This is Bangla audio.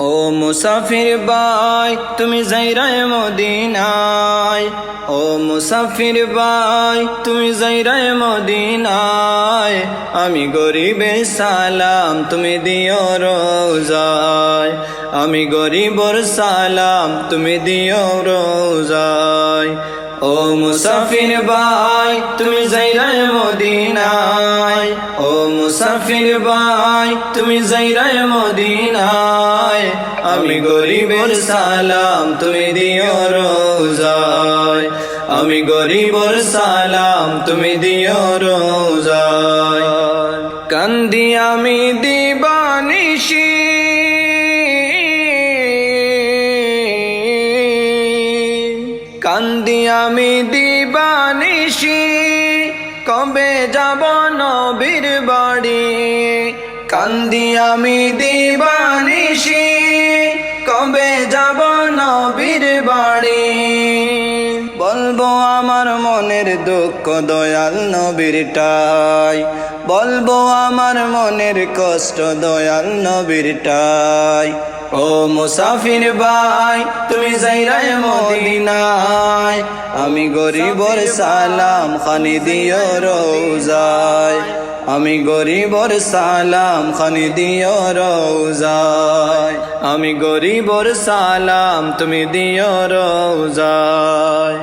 ও মুসাফির ভাই তুমি যাইরায় মদিনায়, ও মুসাফির ভাই তুমি যাইরায় মদিনায়, আমি গরিবের সালাম তুমি দিও রোজায়, আমি গরিবর সালাম তুমি দিও রোজায়। ও মুসাফির ভাই তুমি যাইরায় মদিনায়, ও মুসাফির ভাই তুমি যাইরায় মদিনায়, আমি গরিবের সালাম তুমি দিও রোজায়, আমি গরিবর সালাম তুমি দিও রোজায়। কান্দি আমি দিবানিশি, কান্দি আমি দিবানিশি, কবে যাব নবীর বাড়ি, কান্দি আমি দিবানিশি, কবে যাব নবীর বাড়ি। বলবো আমার মনের দুঃখ দয়াল নবীরটাই, বলবো আমার মনের কষ্ট দয়াল নবীরটাই। ও মুসাফির ভাই তুমি যাইরায় মদিনায়, আমি গরিবর সালাম খানি দিও রোজায়, আমি গরিবর সালাম খানি দিও রোজায়, আমি গরিবর সালাম তুমি দিও রোজায়।